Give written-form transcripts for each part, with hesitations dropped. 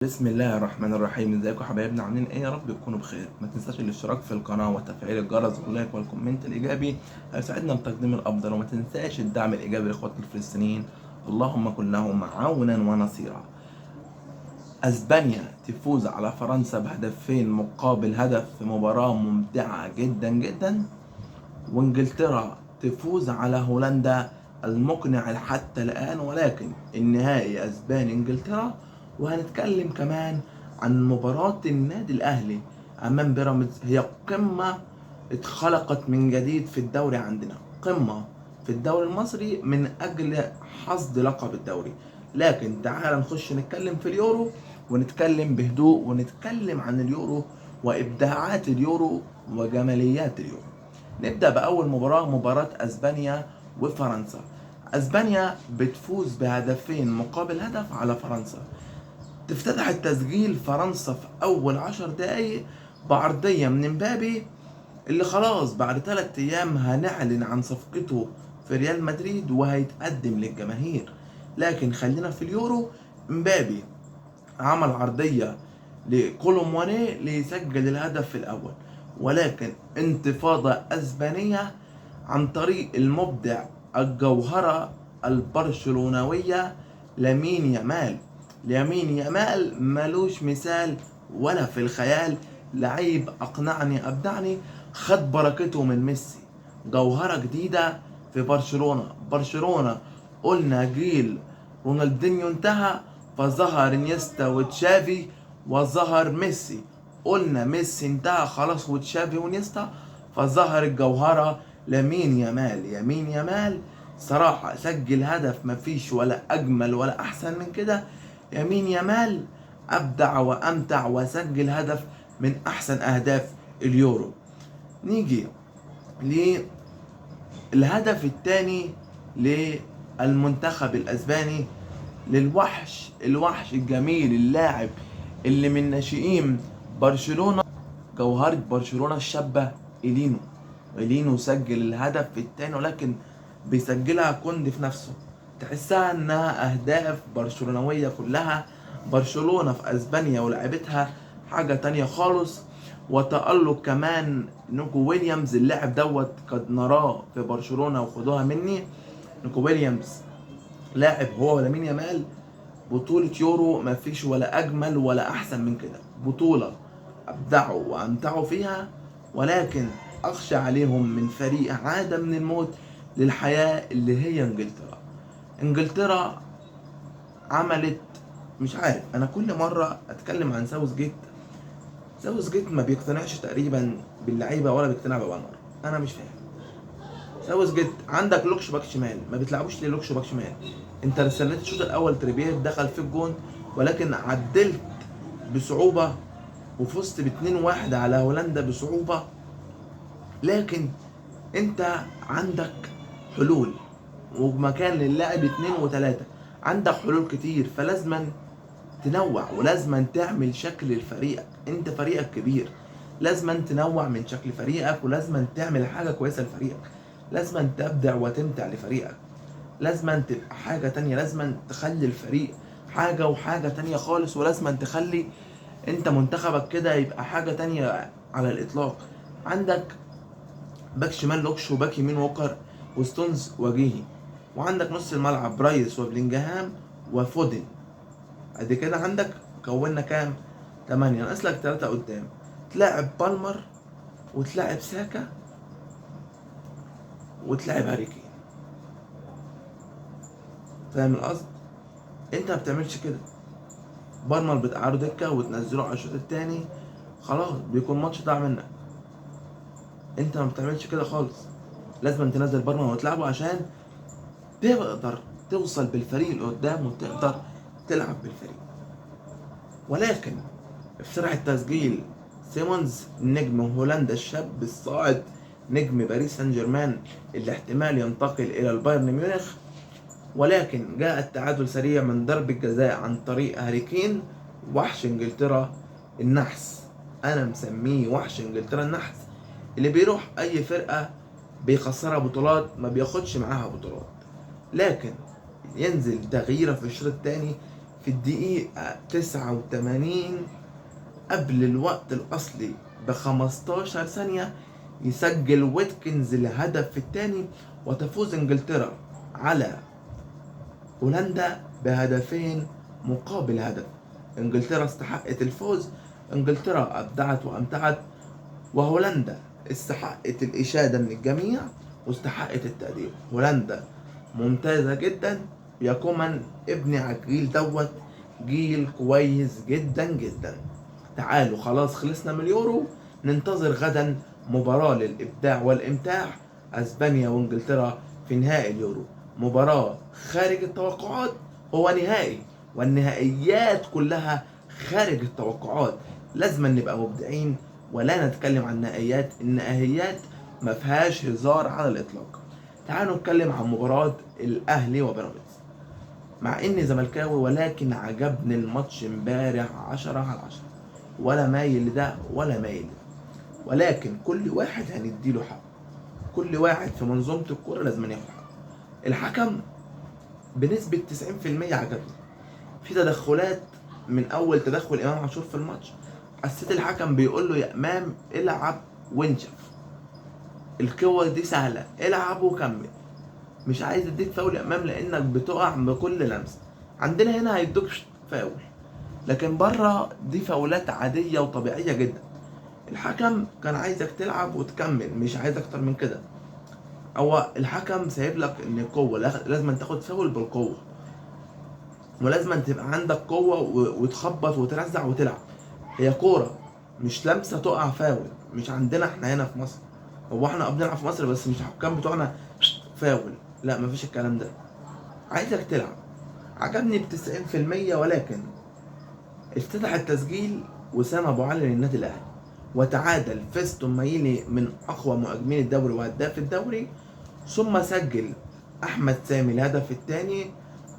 بسم الله الرحمن الرحيم. ازيكم حبايبنا؟ عاملين ايه؟ يا رب تكونوا بخير. ما تنساش الاشتراك في القناه وتفعيل الجرس واللايك والكومنت الايجابي هيساعدنا بتقديم الافضل. وما تنساش الدعم الايجابي لاخواتنا الفلسطينيين، اللهم كن لهم عونا ونصيرا. اسبانيا تفوز على فرنسا بهدفين مقابل هدف في مباراه ممتعه جدا جدا. وانجلترا تفوز على هولندا المقنع حتى الآن، ولكن النهائي اسباني انجلترا. وهنتكلم كمان عن مباراة النادي الأهلي أمام بيراميدز، هي قمة اتخلقت من جديد في الدوري عندنا، قمة في الدوري المصري من أجل حصد لقب الدوري. لكن تعال نخش نتكلم في اليورو، ونتكلم بهدوء، ونتكلم عن اليورو وإبداعات اليورو وجماليات اليورو. نبدأ بأول مباراة، مباراة أسبانيا وفرنسا. أسبانيا بتفوز بهدفين مقابل هدف على فرنسا. تفتتح التسجيل فرنسا في أول 10 دقايق بعرضية من مبابي، اللي خلاص بعد 3 أيام هنعلن عن صفقته في ريال مدريد وهيتقدم للجماهير. لكن خلينا في اليورو. مبابي عمل عرضية لكولومواني ليسجل الهدف الأول، ولكن انتفاضة أسبانية عن طريق المبدع الجوهرة البرشلونوية لامين يامال. لامين يامال ملوش مثال ولا في الخيال، لعيب أقنعني أبدعني، خد بركته من ميسي. جوهرة جديدة في برشلونة قلنا جيل رونالدينيو انتهى، فظهر انيستا وتشافي وظهر ميسي. قلنا ميسي انتهى خلاص وتشافي وانيستا، فظهر الجوهرة لامين يامال. يمين يامال صراحة سجل هدف مفيش ولا أجمل ولا أحسن من كده. يمين يامال أبدع وأمتع وسجل هدف من أحسن أهداف اليورو. نيجي للهدف الثاني للمنتخب الأسباني، الوحش الجميل، اللاعب اللي من ناشئين برشلونة، جوهرة برشلونة الشابة، إلينو سجل الهدف الثاني، ولكن بيسجلها كوندي في نفسه. تحسها انها اهداف برشلونوية كلها. برشلونة في اسبانيا ولعبتها حاجة تانية خالص. وتألق كمان نيكو ويليامز، اللاعب دوت قد نراه في برشلونة وخدوها مني. نيكو ويليامز لاعب هو ولامين يامال بطولة يورو مفيش ولا أجمل ولا أحسن من كده. بطولة أبدعوا وأمتعوا فيها، ولكن أخشى عليهم من فريق عاد من الموت للحياة اللي هي إنجلترا عملت، مش عارف، أنا كل مرة أتكلم عن ساوث جيت ما بيقتنعش تقريبا باللعيبة ولا بيقتنع ببالمر. أنا مش فاهم. ساوث جيت عندك لوكش باك شمال، ما بتلعبوش ليه لوكش باك شمال؟ انت استنيت الشوط الاول تريبير دخل في الجون، ولكن عدلت بصعوبه وفزت ب2-1 على هولندا بصعوبه. لكن انت عندك حلول ومكان للاعب 2 و3، عندك حلول كتير، فلازما تنوع ولازما تعمل شكل لفريقك. انت فريقك كبير، لازما تنوع من شكل فريقك، ولازما تعمل حاجة كويسة لفريقك، لازما تبدع وتمتع لفريقك، لازما تبقى حاجة تانية، لازما تخلي الفريق حاجة وحاجة تانية خالص، ولازما تخلي انت منتخبك كده يبقى حاجة تانية على الإطلاق. عندك باك شمال لوكش، وباك يمين ووكر، وستونز وجيهي، وعندك نص الملعب برايس وبلينجهام وفودن. ادي كده عندك كونا كام؟ 8. ناقص لك 3 قدام، تلاعب بالمر وتلاعب ساكا وتلاعب هاري كين. فاهم القصد؟ انت ما بتعملش كده. بالمر بتقعده دكه وتنزله على الشوط الثاني، خلاص بيكون ماتش ضاع منك. انت ما بتعملش كده خالص. لازم تنزل بالمر وتلعبه عشان تقدر توصل بالفريق اللي قدام وتقدر تلعب بالفريق. ولكن افتتح التسجيل سيمونز، نجم هولندا الشاب الصاعد، نجم باريس سان جيرمان اللي احتمال ينتقل الى البايرن ميونخ. ولكن جاء التعادل سريع من ضربة جزاء عن طريق هاري كين. وحش انجلترا النحس، انا مسميه وحش انجلترا النحس، اللي بيروح اي فرقة بيخسرها بطولات ما بياخدش معاها بطولات، لكن ينزل تغييره في الشوط الثاني في الدقيقة 89 قبل الوقت الأصلي ب15 ثانية يسجل ويتكنز الهدف الثاني، وتفوز انجلترا على هولندا بهدفين مقابل هدف. انجلترا استحقت الفوز، انجلترا ابدعت وامتعت، وهولندا استحقت الاشادة من الجميع واستحقت التقدير. هولندا ممتازة جدا، يا كومان ابني على الجيل دوت، جيل كويس جدا جدا. تعالوا خلاص خلصنا من اليورو، ننتظر غدا مباراة للإبداع والإمتاع، أسبانيا وإنجلترا في نهائي اليورو. مباراة خارج التوقعات، هو نهائي والنهائيات كلها خارج التوقعات، لازم نبقى مبدعين ولا نتكلم عن النهائيات. النهائيات ما فيهاش هزار على الإطلاق. تعالوا نتكلم عن مباراة الأهلي وبيراميدز. مع إني زملكاوي ولكن عجبني الماتش امبارح 10/10، ولا مايل لده ولا مايل لده، ولكن كل واحد هنديله حق. كل واحد في منظومة الكورة لازم ياخد حقه. الحكم بنسبة 90% عجبني. في تدخلات، من أول تدخل إمام عاشور في الماتش حسيت الحكم بيقول له يا إمام العب وانشف، الكوة دي سهلة العب وكمل، مش عايز اديك فاول يا إمام لأنك بتقع بكل لمسة. عندنا هنا هيدوك فاول، لكن بره دي فاولات عادية وطبيعية جدا. الحكم كان عايزك تلعب وتكمل، مش عايز اكتر من كده. هو الحكم سايب لك ان القوه لازم تاخد فاول بالقوه، ولازم تبقى عندك قوه وتخبط وترزع وتلعب. هي كوره مش لمسه تقع فاول، مش عندنا احنا هنا في مصر. هو احنا بنلعب في مصر بس مش الحكام بتوعنا فاول، لا مفيش الكلام ده، عايزك تلعب. عجبني ب90%، ولكن افتتح التسجيل وسام ابو علي للنادي الاهلي، وتعادل فيستون مايلي من اقوى مهاجمين الدوري وهداف الدوري، ثم سجل احمد سامي الهدف الثاني،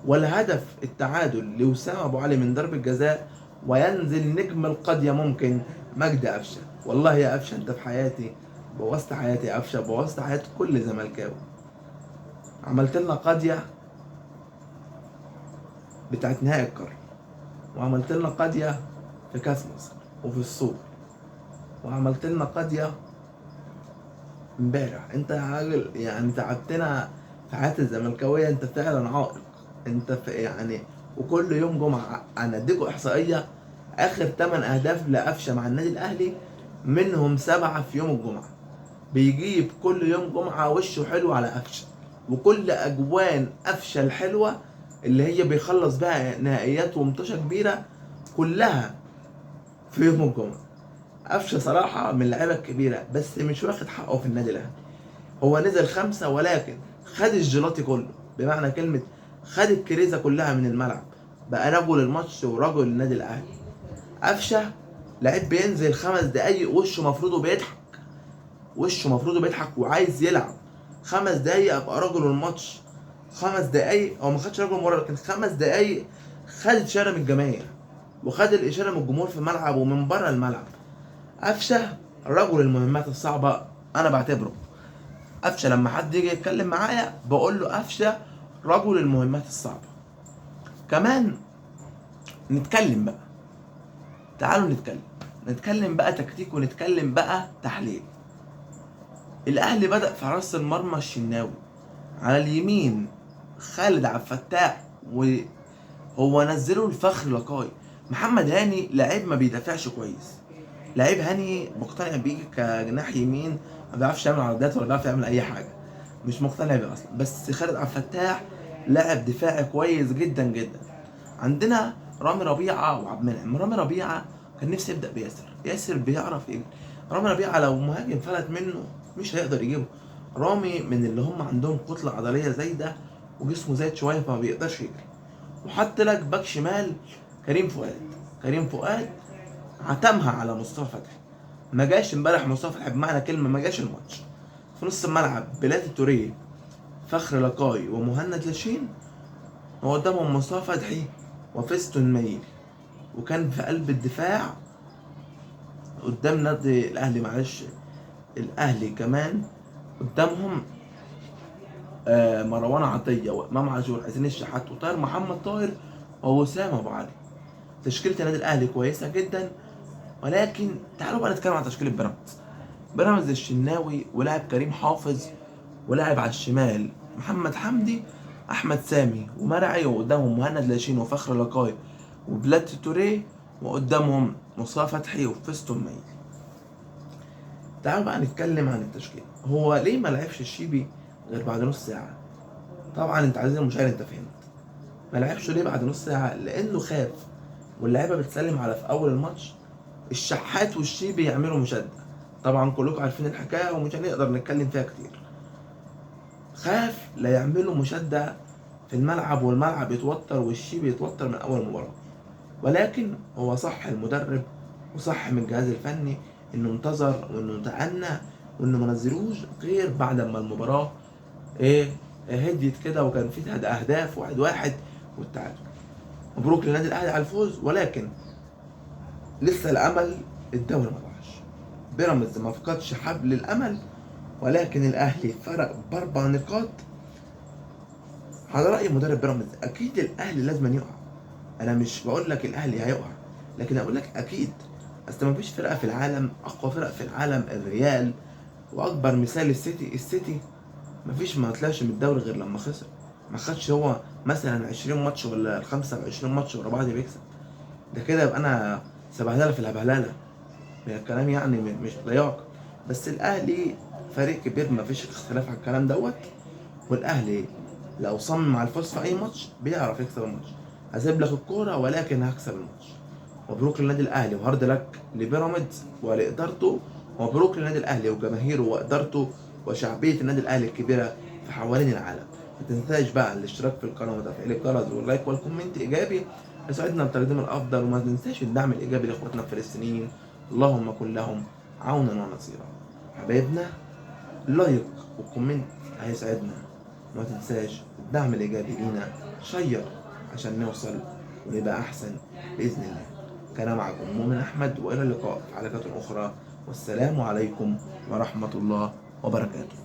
والهدف التعادل لوسام ابو علي من ضربة جزاء، وينزل نجم القضية ممكن مجدي قفشه. والله يا قفشه انت في حياتي بوظت حياتي، يا قفشه بوظت حياة كل زملكاوي. عملت لنا قضية بتاعت نهائي القرن، وعملت لنا قضية في كاس مصر وفي السوق، وعملت لنا قضية امبارح. انت يا راجل يعني تعبتنا في حياة الزملكاوية، انت فعلا عائق. انت في يعني، وكل يوم جمعة انا اديكوا احصائية، اخر 8 اهداف لقفشة مع النادي الاهلي منهم 7 في يوم الجمعة. بيجيب كل يوم جمعة وشه حلو على قفشة، وكل اجوان قفشة الحلوة اللي هي بيخلص بها نهائيات ومطوشة كبيرة كلها في يوم الجمعة. قفشه صراحة من اللعيبة الكبيرة، بس مش واخد حقه في النادي الأهلي. هو نزل 5 ولكن خد الجيلاتي كله، بمعنى كلمة خد الكريزة كلها من الملعب، بقى رجل الماتش ورجل النادي الأهلي. قفشه لعيب بينزل 5 دقايق وشه مفروضه بيضحك، وشه مفروضه بيضحك وعايز يلعب. 5 دقايق ابقى رجل الماتش. 5 دقايق هو ما خدش رجل المباراة، لكن 5 دقايق خد إشارة من الجماهير، وخد الإشارة من الجمهور في الملعب ومن بره الملعب. قفشه رجل المهمات الصعبة أنا بعتبره. قفشه لما حد يجي يتكلم معايا بقول له قفشه رجل المهمات الصعبة. كمان نتكلم بقى، تعالوا نتكلم بقى تكتيك، ونتكلم بقى تحليل. الأهلي بدأ في حراسة المرمى الشناوي، على اليمين خالد عبد الفتاح، وهو نزله الفخر لقاي. محمد هاني لعيب ما بيدافعش كويس، لعيب هاني مقتنع بيه كجناح يمين، ما بيعرفش يعمل عرضيات ولا بيعرف يعمل اي حاجه، مش مقتنع بيه اصلا. بس خالد عبد الفتاح لاعب دفاعي كويس جدا جدا. عندنا رامي ربيعه وعبد المنعم. رامي ربيعه كان نفسي يبدا بياسر، ياسر بيعرف يجري. رامي ربيعه لو مهاجم فلت منه مش هيقدر يجيبه. رامي من اللي هم عندهم كتله عضليه زايده وجسمه زايد شويه فما بيقدرش يجري. وحط لك باك شمال كريم فؤاد. كريم فؤاد عتمها على مصطفى فتحي، ما جاش امبارح مصطفى فتحي بمعنى كلمه، ما جاش الماتش. في نص الملعب بلاتي توريه، فخر لقاي، ومهند لاشين، وقدامهم مصطفى فتحي وفيستون مايلي. وكان في قلب الدفاع قدام نادي الاهلي، معلش الاهلي كمان قدامهم مروان عطيه وامام عاشور، حسين الشحات، وطاهر محمد طاهر، ووسام ابو علي. تشكيله النادي الاهلي كويسه جدا، ولكن تعالوا بقى نتكلم عن تشكيله بيراميدز. بيراميدز الشناوي ولاعب كريم حافظ، ولاعب على الشمال محمد حمدي، احمد سامي ومرعي، وقدامهم مهند لاشين وفخر لقاي وبلاد توريه، وقدامهم مصطفى فتحي وفيستون مايلي. تعالوا بقى نتكلم عن التشكيل. هو ليه ما لعبش الشيبي غير بعد نص ساعه؟ طبعا انت عزيزي المشاهد انت فهمت. ما لعبش ليه بعد نص ساعه؟ لانه خاف، واللعيبه بتسلم على في اول الماتش الشحات والشيبي يعملوا مشاده. طبعا كلكم عارفين الحكايه ومش هنقدر نتكلم فيها كتير. خاف لا يعملوا مشاده في الملعب والملعب يتوتر والشيبي يتوتر من اول مباراه. ولكن هو صح المدرب وصح من الجهاز الفني انه انتظر وانه تأنى وانه ما نزلوش غير بعد ما المباراه ايه هديت كده، وكان في اهداف 1-1 والتعادل. مبروك للنادي الاهلي على الفوز، ولكن لسه الامل، الدوري ما ضاعش. بيراميدز ما فقدش حبل الامل، ولكن الاهلي فرق باربع نقاط. على راي مدرب بيراميدز اكيد الاهلي لازم يقع. انا مش بقول لك الاهلي هيقع، لكن اقول لك اكيد. اصل ما فيش فرقه في العالم، اقوى فرق في العالم الريال، واكبر مثال السيتي ما فيش، ما طلعش من الدوري غير لما خسر. ما خدش هو مثلا 20 ماتش ولا 25 ماتش ورا بعض بيكسب. ده كده يبقى انا سبهلله في الهبهلله من الكلام، يعني مش لا يعقل. بس الاهلي فريق كبير ما فيش اختلاف على الكلام دوت. والاهلي لو صمم على الفوز في اي ماتش بيعرف يكسب الماتش. هسيب لك الكوره ولكن هكسب الماتش. مبروك للنادي الاهلي وهارد لك لبيراميدز ولادارته. مبروك للنادي الاهلي وجماهيره وادارته وشعبيه النادي الاهلي الكبيره في حوالين العالم. ما تنساش بقى الاشتراك في القناه وتفعيل الجرس واللايك والكومنت ايجابي يساعدنا بتقديم الافضل. وما تنساش الدعم الايجابي لاخواتنا الفلسطينيين، اللهم كن لهم عونا ونصيرا. حبايبنا لايك وكومنت هيسعدنا. وما تنساش الدعم الايجابي لينا، شير عشان نوصل ونبقى احسن باذن الله. كان معكم مؤمن احمد، والى اللقاء في حلقة اخرى، والسلام عليكم ورحمة الله وبركاته.